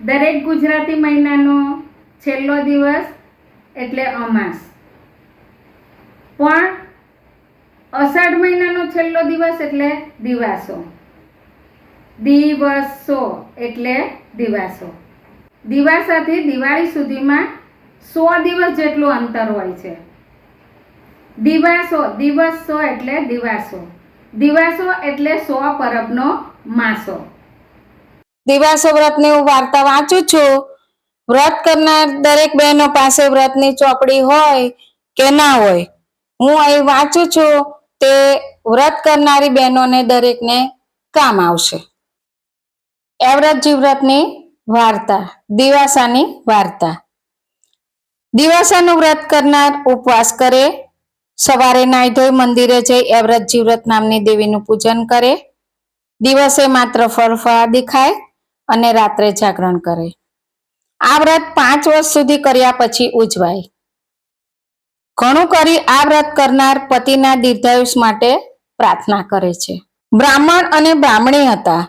દરેક ગુજરાતી મહિનાનો છેલ્લો દિવસ એટલે અમાસ, પણ અષાઢ મહિનાનો છેલ્લો દિવસ એટલે દિવાસો. દિવસો એટલે દિવાસો. દિવાસાથી દિવાળી સુધીમાં 100 દિવસ જેટલું અંતર હોય છે. દિવસો એટલે દિવાસો. દિવાસો એટલે 100 પરબનો માસો. દિવાસો વ્રતની હું વાર્તા વાંચું છું. વ્રત કરનાર દરેક બહેનો પાસે વ્રતની ચોપડી હોય કે ના હોય, હું અહીં વાંચું છું તે વ્રત કરનારી બહેનોને દરેકને કામ આવશે. એવ્રતજી વ્રતની વાર્તા. દિવાસાની વાર્તા. દિવાસાનું વ્રત કરનાર ઉપવાસ કરે, સવારે નાઈ ધોઈ મંદિરે જઈ એવ્રતજી વ્રત નામની દેવીનું પૂજન કરે, દિવસે માત્ર ફળ ફળાદી ખાય અને રાત્રે જાગરણ કરે. આ વ્રત 5 વર્ષ સુધી કર્યા પછી ઉજવાય. ઘણું કરી આ વ્રત કરનાર પતિના દીર્ઘાયુષ માટે પ્રાર્થના કરે છે. બ્રાહ્મણ અને બ્રાહ્મણી હતા.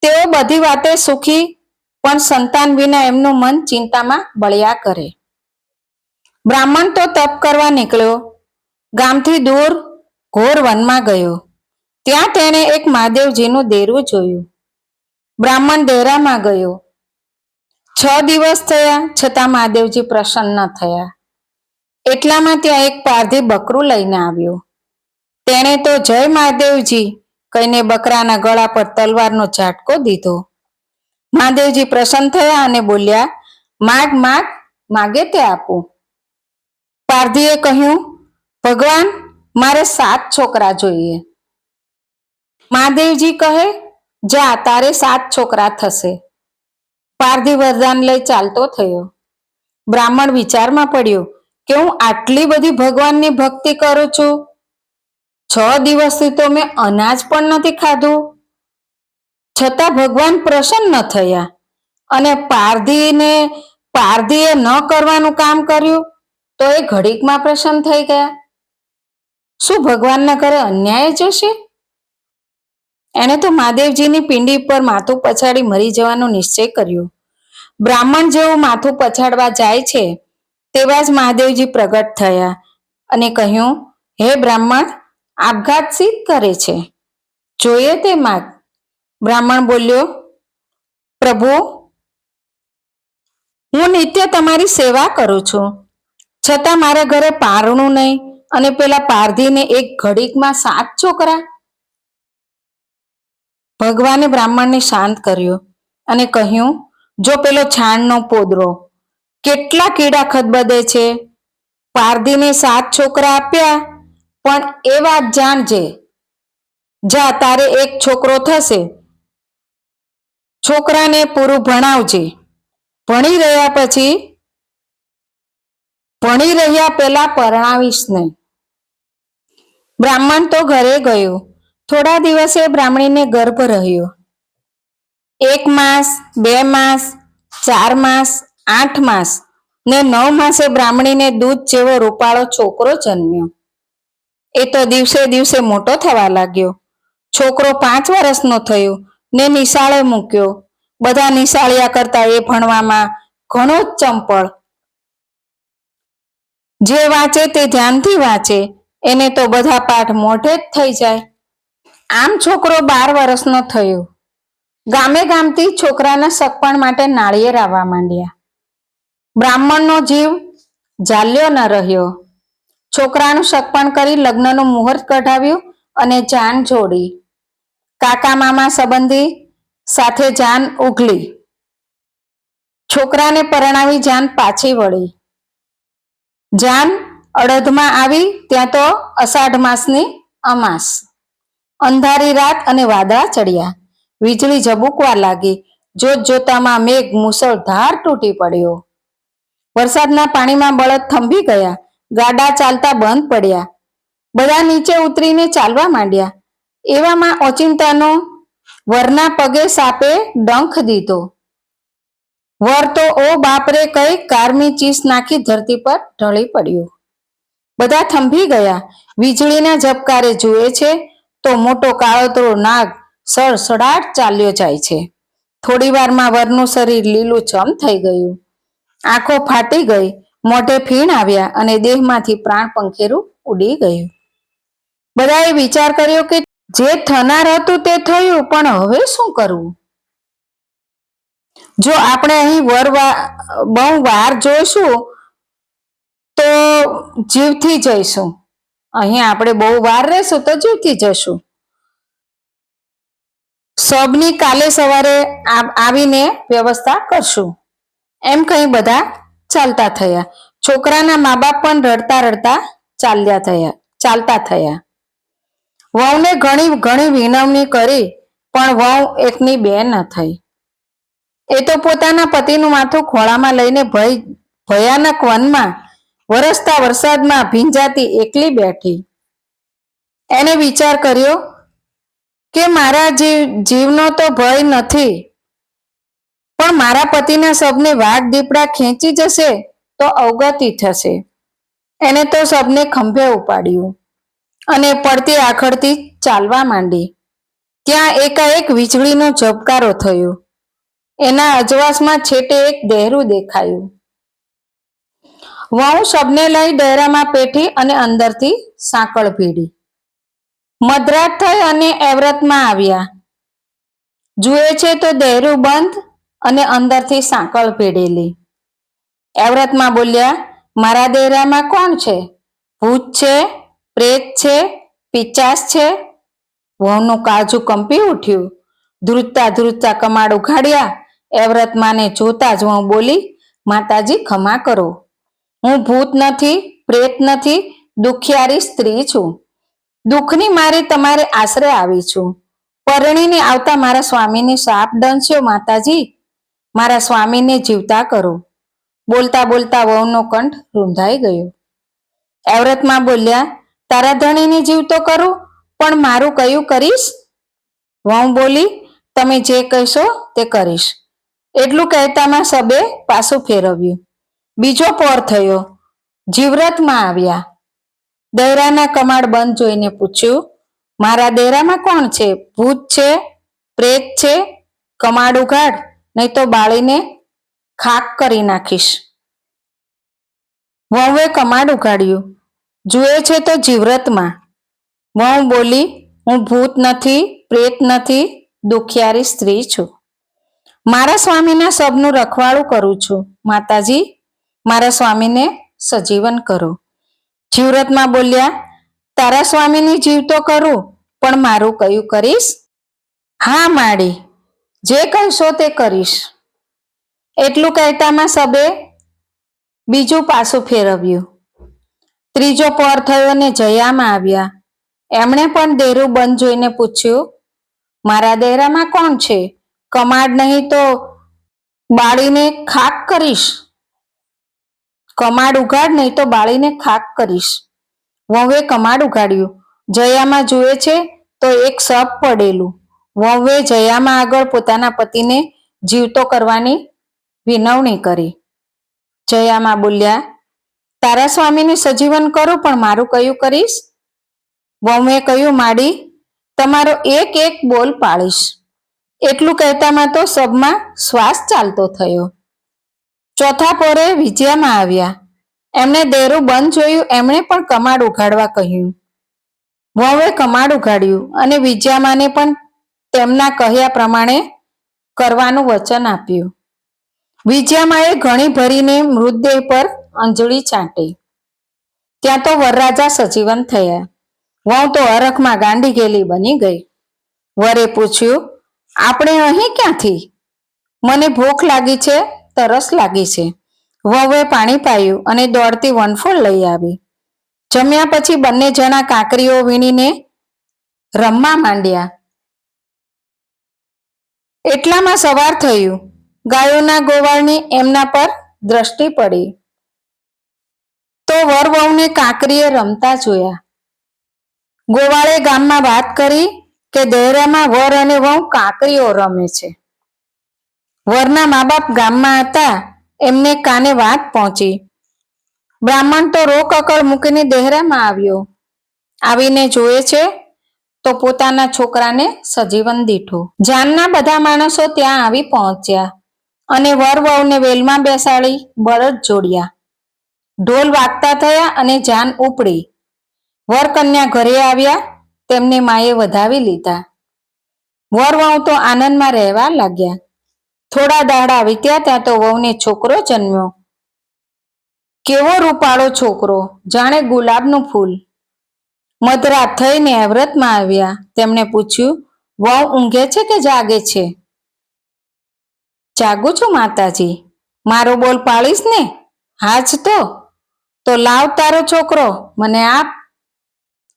તેઓ બધી વાતે સુખી, પણ સંતાન વિના એમનું મન ચિંતામાં બળ્યા કરે. બ્રાહ્મણ તો તપ કરવા નીકળ્યો, ગામથી દૂર ઘોર વનમાં ગયો. ત્યાં તેણે એક મહાદેવજીનું દેરું જોયું. બ્રાહ્મણ ડેરામાં ગયો. 6 દિવસ થયા છતાં મહાદેવજી પ્રસન્ન ન થયા. એટલામાં ત્યાં એક પારધી બકરું લઈને આવ્યો. તેણે તો જય મહાદેવજી કહીને બકરાના ગળા પર તલવારનો ઝાટકો દીધો. મહાદેવજી પ્રસન્ન થયા અને બોલ્યા, માગ માગ, માગે તે આપું. પારધીએ કહ્યું, ભગવાન, મારે 7 છોકરા જોઈએ. મહાદેવજી કહે, જા, તારે 7 છોકરા થશે. પારધી વરદાન લઈ ચાલતો થયો. બ્રાહ્મણ વિચારમાં પડ્યો કે હું આટલી બધી ભગવાનની ભક્તિ કરું છું, 6 દિવસથી તો મેં અનાજ પણ નથી ખાધું, છતાં ભગવાન પ્રસન્ન થયા અને પારધીએ ન કરવાનું કામ કર્યું તો એ ઘડીકમાં પ્રસન્ન થઈ ગયા. શું ભગવાનના ઘરે અન્યાય જશે? એણે તો મહાદેવજીની પિંડી પર માથું પછાડી મરી જવાનો નિશ્ચય કર્યો. બ્રાહ્મણ જેવું માથું પછાડવા જાય છે તેવા જ મહાદેવજી પ્રગટ થયા અને કહ્યું, હે બ્રાહ્મણ, આપઘાત શી કરે છે? જોઈએ તે માગ. બ્રાહ્મણ બોલ્યો, પ્રભુ, હું નિત્ય તમારી સેવા કરું છું, છતાં મારા ઘરે પારણું નહીં અને પેલા પારધીને એક ઘડીકમાં 7 છોકરા. ભગવાને બ્રાહ્મણને શાંત કર્યો અને કહ્યું, જો પેલો છાણનો પોદરો કેટલા કીડા ખદબદે છે, પારધીને 7 છોકરા આપ્યા, પણ એ વાત જાણજે, જા, તારે 1 છોકરો થશે. છોકરાને પૂરું ભણાવજે. ભણી રહ્યા પેલા પરણાવીશ નહીં. બ્રાહ્મણ તો ઘરે ગયો. થોડા દિવસે બ્રાહ્મણીને ગર્ભ રહ્યો. 1 માસ, 2 માસ, 4 માસ, 8 માસ ને 9 માસે બ્રાહ્મણીને દૂધ જેવો રૂપાળો છોકરો જન્મ્યો. એ તો દિવસે દિવસે મોટો થવા લાગ્યો. છોકરો 5 વર્ષનો થયો ને નિશાળે મૂક્યો. બધા નિશાળિયા કરતા એ ભણવામાં ઘણો જ ચંપળ. જે વાંચે તે ધ્યાનથી વાંચે, એને તો બધા પાઠ મોઢે જ થઈ જાય. આમ છોકરો 12 વર્ષનો થયો. ગામે ગામથી છોકરાના સગપણ માટે નાળિયેર આવવા માંડ્યા. બ્રાહ્મણનો જીવ જાલ્યો ન રહ્યો. છોકરાનું સગપણ કરી લગ્નનું મુહૂર્ત કઢાવ્યું અને જાન જોડી. કાકા મામા સંબંધી સાથે જાન ઉઘલી. છોકરાને પરણાવી જાન પાછી વળી. જાન અડધમાં આવી ત્યાં તો અષાઢ માસની અમાસ. અંધારી રાત અને વાદળા ચડ્યા. વીજળી ઝબૂકવા લાગી. જોત જોતામાં મેઘ મુસળધાર તૂટી પડ્યો. વરસાદના પાણીમાં બળદ થંભી ગયા. ગાડા ચાલતા બંધ પડ્યા. બધા નીચે ઉતરીને ચાલવા માંડ્યા. એવામાં ઓચિંતાનો વરના પગે સાપે ડંખ દીધો. વર તો ઓ બાપરે કઈ કારમી ચીસ નાખી ધરતી પર ઢળી પડ્યો. બધા થંભી ગયા. વીજળીના ઝબકારે જુએ છે તો મોટો કાળોતરો નાગ સડસડાટ ચાલ્યો જાય છે. થોડી વારમાં વરનું શરીર લીલુંછમ થઈ ગયું, આંખો ફાટી ગઈ, મોઢે ફીણ આવ્યા અને દેહમાંથી પ્રાણ પંખેરું ઉડી ગયું. બધાએ વિચાર કર્યો કે જે થનાર હતું તે થયું, પણ હવે શું કરવું? જો આપણે અહીં બહુ વાર જોઈશું તો જીવથી જઈશું. અહીં આપણે બહુ વાર રહેશું તો જીવથી જશું. સબની કાલે સવારે આવીને વ્યવસ્થા કરશું, એમ કહી બધા ચાલતા થયા. છોકરાના મા બાપ પણ રડતા રડતા ચાલતા થયા. વહુને ઘણી ઘણી વિનવણી કરી, પણ વહુ એકની બે ન થઈ. એ તો પોતાના પતિનું માથું ખોળામાં લઈને ભયાનક વનમાં વરસતા વરસાદમાં ભીંજાતી એકલી બેઠી. એને વિચાર કર્યો કે મારા જીવનો તો ભય નથી, પણ મારા પતિના શબને વાઘ દીપડા ખેંચી જશે તો અવગતિ થશે. એને તો શબને ખંભે ઉપાડ્યું અને પડતી આખડતી ચાલવા માંડી. ત્યાં એકાએક વીજળીનો ઝબકારો થયો. એના અજવાસમાં છેટે એક દહેરું દેખાયું. વહુ શબને લઈ દહેરામાં પેઠી અને અંદરથી સાંકળ ભીડી. મધરાત થઈ અને એવ્રતમાં આવ્યા. જુએ છે તો દહેરું બંધ અને અંદરથી સાંકળ ભેડેલી. એવ્રતમાં બોલ્યા, મારા દહેરામાં કોણ છે? ભૂત છે? પ્રેત છે? પિચાસ છે? વહુનું કાળજું કંપી ઉઠ્યું. ધ્રુજતા ધ્રુજતા કમાડ ઉઘાડ્યા. એવ્રતમાને જોતા જ વહુ બોલી, માતાજી ખમા કરો, હું ભૂત નથી, પ્રેત નથી, દુખિયારી સ્ત્રી છું. દુઃખની મારી તમારે આશરે આવી છું. પરણીને આવતા મારા સ્વામીને શાપ દંશ્યો માતાજી, મારા સ્વામીને જીવતા કરો. બોલતા બોલતા વહુનો કંઠ રૂંધાઈ ગયો. એવ્રતમાં બોલ્યા, તારા ધણીને જીવતો કરું, પણ મારું કયું કરીશ? વહુ બોલી, તમે જે કહેશો તે કરીશ. એટલું કહેતામાં સબે પાછું ફેરવ્યું. બીજો પહોર થયો. જીવ્રતમાં આવ્યા. દહેરાના કમાડ બંધ જોઈને પૂછ્યું, મારા દહેરામાં કોણ છે? ભૂત છે? પ્રેત છે? કમાડ ઉઘાડ, નહીં તો બાળીને ખાક કરી નાખીશ. વહુએ કમાડ ઉઘાડ્યું. જુએ છે તો જીવ્રતમાં. વહુ બોલી, હું ભૂત નથી, પ્રેત નથી, દુખિયારી સ્ત્રી છું. મારા સ્વામીના શબનું રખવાળું કરું છું. માતાજી, મારા સ્વામીને સજીવન કરો. જીવ્રતમાં બોલ્યા, તારા સ્વામીને જીવતો કરું, પણ મારું કયું કરીશ? હા માડી, જે કહેશો તે કરીશ. એટલું કહેતામાં સબે બીજું પાછું ફેરવ્યું. ત્રીજો પહોર થયો ને જયામાં આવ્યા. એમણે પણ દહેરું બંધ જોઈને પૂછ્યું, મારા દહેરામાં કોણ છે? કમાડ નહીં તો બાળીને ખાક કરીશ. કમાડ ઉઘાડ, નહીં તો બાળીને ખાક કરીશ. વહુએ કમાડ ઉઘાડ્યું. જયામાં જુએ છે તો એક શબ પડેલું. વહુએ જયામાં આગળ પોતાના પતિને જીવતો કરવાની વિનવણી કરી. જયામાં બોલ્યા, તારા સ્વામીને સજીવન કરું, પણ મારું કયું કરીશ? વહુએ કહ્યું, માડી, તમારો એક એક બોલ પાળીશ. એટલું કહેતામાં તો સબમાં શ્વાસ ચાલતો થયો. ચોથા પોરે વિજયામાં આવ્યા. એમણે દહેરું બંધ જોયું. એમણે પણ કમાડ ઉઘાડવા કહ્યું. વહુએ કમાડ ઉઘાડ્યું અને વિજયામાને પણ તેમના કહ્યા પ્રમાણે કરવાનું વચન આપ્યું. વિજયામાએ ઘણી ભરીને મૃતદેહ પર અંજળી છાંટી. ત્યાં તો વરરાજા સજીવન થયા. વહુ તો હરખમાં ગાંડી ગેલી બની ગઈ. વરે પૂછ્યું, આપણે અહીં ક્યાંથી? મને ભૂખ લાગી છે, તરસ લાગી છે. વહુએ પાણી પાયું અને દોડતી વનફૂલ લઈ આવી. જમ્યા પછી બંને જણા કાંકરીઓ વીણીને રમવા માંડ્યા. એટલામાં સવાર થયું. ગાયોના ગોવાળની એમના પર દ્રષ્ટિ પડી તો વર વહુને કાંકરીએ રમતા જોયા. ગોવાળે ગામમાં વાત કરી કે દહેરામાં વર અને વહુ કાંકરીઓ રમે છે. વરના મા બાપ ગામમાં હતા. એમને કાને વાત પહોંચી. બ્રાહ્મણ તો રોકકળ મૂકીને દહેરામાં આવ્યો. આવીને જોયે છે તો પોતાના છોકરાને સજીવન દીઠો. જાનના બધા માણસો ત્યાં આવી પહોંચ્યા અને વર વહુને વેલમાં બેસાડી બળદ જોડ્યા. ઢોલ વાગતા થયા અને જાન ઉપડી. વર કન્યા ઘરે આવ્યા, તેમને માએ વધાવી લીધા. વર વહુ તો આનંદમાં રહેવા લાગ્યા. થોડા દાડા વીત્યા ત્યાં તો વહુને છોકરો જન્મ્યો. કેવો રૂપાળો છોકરો, જાણે ગુલાબનું ફૂલ. મધરાત થઈને વ્રતમાં આવ્યા. તેમણે પૂછ્યું, વહુ ઊંઘે છે કે જાગે છે? જાગું છું માતાજી. મારો બોલ પાળીશ ને? હા જ તો લાવ તારો છોકરો મને આપ.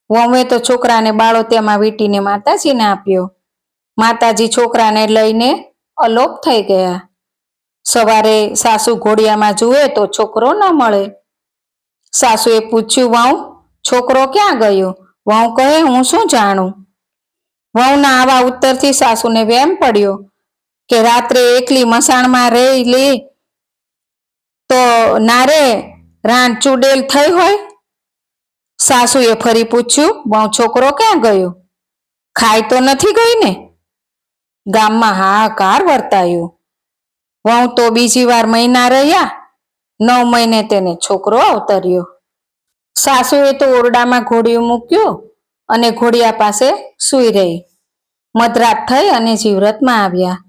વહુએ તો છોકરાને બાળોતિયામાં વીંટીને માતાજીને આપ્યો. માતાજી છોકરાને લઈને અલોપ થઈ ગયા. સવારે સાસુ ઘોડિયામાં જુએ તો છોકરો ન મળે. સાસુએ પૂછ્યું, વહુ છોકરો ક્યાં ગયો? વહુ કહે, હું શું જાણું. વહુના આવા ઉત્તરથી સાસુને વેમ પડ્યો કે રાત્રે એકલી મસાણમાં રહી લે તો નારે રાણ ચૂડેલ થઈ હોય. સાસુએ ફરી પૂછ્યું, વહુ છોકરો ક્યાં ગયો? ખાઈ તો નથી ગઈ ને? ગામમાં હાહાકાર વર્તાયો. વહુ તો બીજી વાર મહિના રહ્યા. 9 મહિને તેને છોકરો અવતર્યો. સાસુએ તો ઓરડામાં ઘોડિયું મૂક્યું અને ઘોડિયા પાસે સૂઈ રહી. મધરાત થઈ અને જીવ્રતમાં આવ્યા.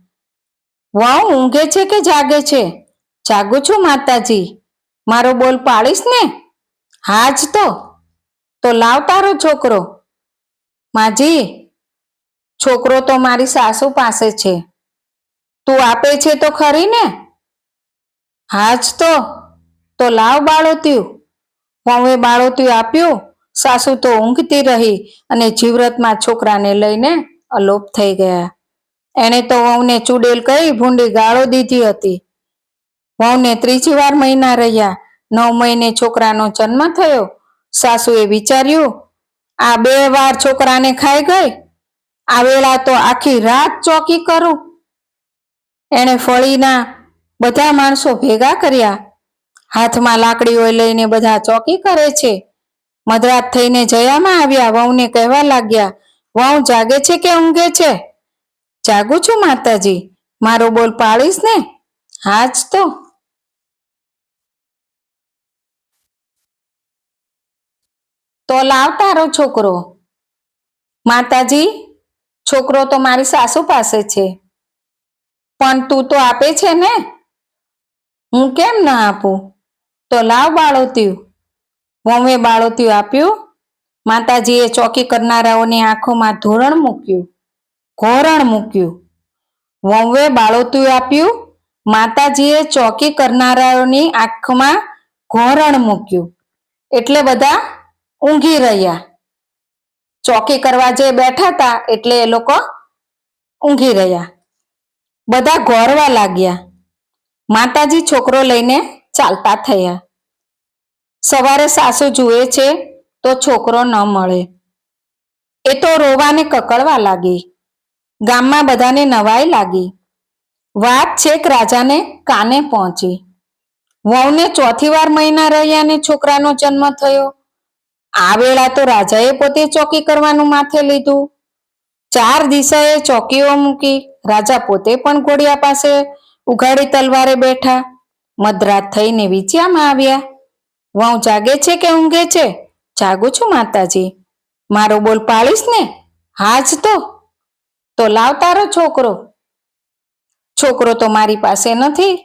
વહુ ઊંઘે છે કે જાગે છે? જાગું છું માતાજી. મારો બોલ પાળીશ ને? હા જ તો લાવ તારો છોકરો. માજી, છોકરો તો મારી સાસુ પાસે છે. તું આપે છે તો ખરી ને? હા જ તો લાવ બાળોતિયું. વહુએ બાળોતિયું આપ્યું. સાસુ તો ઊંઘતી રહી અને જીવ્રતમાં છોકરાને લઈને અલોપ થઈ ગયા. એણે તો વહુને ચૂડેલ કહી ભૂંડી ગાળો દીધી હતી. વહુને ત્રીજી વાર મહિના રહ્યા. 9 મહિને છોકરાનો જન્મ થયો. સાસુએ વિચાર્યું, આ 2 વાર છોકરાને ખાઈ ગઈ, આ વેળા તો આખી રાત ચોકી કરું. એણે ફળીના બધા માણસો ભેગા કર્યા. હાથમાં લાકડીઓ લઈને બધા ચોકી કરે છે. મધરાત થઈને જયામાં આવ્યા. વહુને કહેવા લાગ્યા, વહુ જાગે છે કે ઊંઘે છે? જાગું છું માતાજી. મારો બોલ પાળીશ ને? હા જ તો લાવ તારો છોકરો. માતાજી, છોકરો તો મારી સાસુ પાસે છે, પણ તું તો આપે છે ને? હું કેમ ન આપું? તો લાવ બાળોતિયું. વહુએ બાળોતિયું આપ્યું. માતાજીએ ચોકી કરનારાઓની આંખોમાં ધોરણ મૂક્યું, ઘોરણ મૂક્યું. વહુએ બાળોતિયું આપ્યું. માતાજીએ ચોકી કરનારાઓની આંખમાં ઘોરણ મૂક્યું. એટલે બધા ઊંઘી રહ્યા. ચોકી કરવા જે બેઠા હતા એટલે એ લોકો ઊંઘી રહ્યા. બધા ઘોરવા લાગ્યા. માતાજી છોકરો લઈને ચાલતા થયા. સવારે સાસુ જુએ છે તો છોકરો ન મળે. એ તો રોવાને કકળવા લાગી. ગામમાં બધાને નવાઈ લાગી. વાત છેક રાજાને કાને પહોંચી. વહુને 4થી વાર મહિના રહ્યા ને છોકરાનો જન્મ થયો. આ વેળા તો રાજાએ પોતે ચોકી કરવાનું માથે લીધું. 4 દિશાએ ચોકીઓ મૂકી. રાજા પોતે પણ ઘોડિયા પાસે ઉઘાડી તલવારે બેઠા. મધરાત થઈને વિંછિયામાં આવ્યા. વહુ જાગે છે કે ઊંઘે છે? જાગું છું માતાજી. મારો બોલ પાળીશ ને? હા જ તો લાવ તારો છોકરો. છોકરો તો મારી પાસે નથી.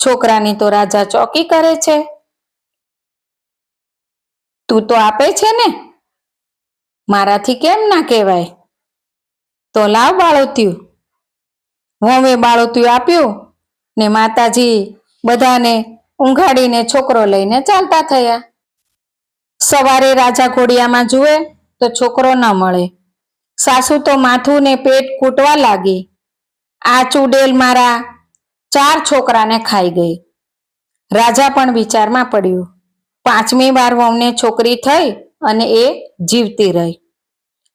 છોકરાની તો રાજા ચોકી કરે છે. તું તો આપે છે ને? મારાથી કેમ ના કહેવાય? તો લાવ બાળોતિયું. વહુએ બાળોતિયું આપ્યું ને માતાજી બધાને ઊંઘાડીને છોકરો લઈને ચાલતા થયા. સવારે રાજા ઘોડિયામાં જુએ તો છોકરો ન મળે. સાસુ તો માથું ને પેટ કૂટવા લાગી. આ ચૂડેલ મારા 4 છોકરાને ખાઈ ગઈ. રાજા પણ વિચારમાં પડ્યું. 5મી વાર વહુને છોકરી થઈ અને એ જીવતી રહી.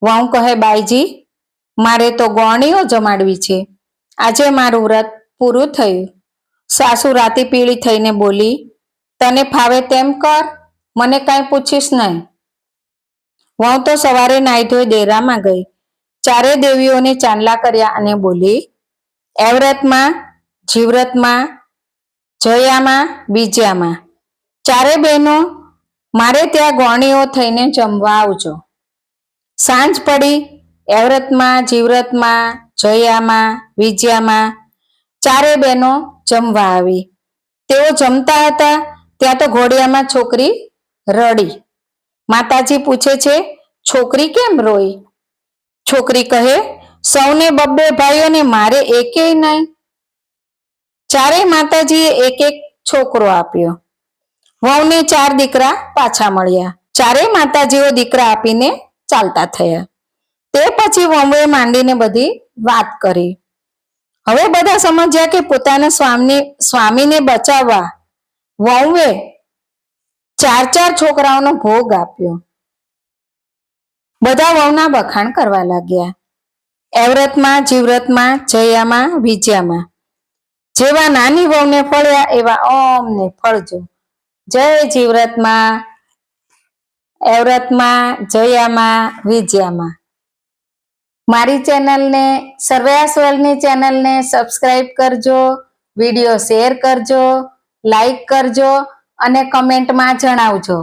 વહુ કહે, બાઈજી, મારે તો ગોળણીઓ જમાડવી છે. આજે મારું વ્રત પૂરું થયું. સાસુ રાતી પીળી થઈને બોલી, તને ફાવે તેમ કર, મને કાંઈ પૂછીશ નહીં. વહુ તો સવારે નાહી ધોઈ ડેરામાં ગઈ. ચારે દેવીઓને ચાંદલા કર્યા અને બોલી, એ વ્રતમાં, જીવ્રતમાં, જયામાં, બીજામાં, ચારે બહેનો મારે ત્યાં ગોણીઓ થઈને જમવા આવજો. સાંજ પડી. એ વ્રતમાં, જીવ્રતમાં, જયામાં, વિજયામાં ચારે બહેનો જમવા આવી. તેઓ જમતા હતા ત્યાં તો ઘોડિયામાં છોકરી રડી. માતાજી પૂછે છે, છોકરી કેમ રોઈ? છોકરી કહે, સૌને બબ્બે ભાઈઓને મારે એકેય નહીં. ચારેય માતાજીએ એક એક છોકરો આપ્યો. વહુને 4 દીકરા પાછા મળ્યા. ચારેય માતાજીઓ દીકરા આપીને ચાલતા થયા. તે પછી વહુએ માંડીને બધી વાત કરી. હવે બધા સમજ્યા કે પોતાના સ્વામીને બચાવવા વહુએ 4 છોકરાઓનો ભોગ આપ્યો. બધા વહુના વખાણ કરવા લાગ્યા. એ વ્રતમાં, જીવ્રતમાં, જયામાં, વિજયામાં જેવા નાની વહુને ફળ્યા એવા અમને ફળજો. જય જીવ્રતમાં, એ વ્રતમાં, જયામાં, વિજયામાં. મારી ચેનલને, સર્વયાસ વર્લ્ડની ચેનલને સબસ્ક્રાઈબ કરજો, વિડીયો શેર કરજો, લાઈક કરજો અને કમેન્ટમાં જણાવજો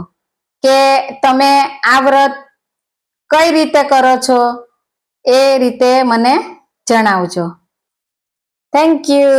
કે તમે આ વ્રત કઈ રીતે કરો છો, એ રીતે મને જણાવજો. Thank you.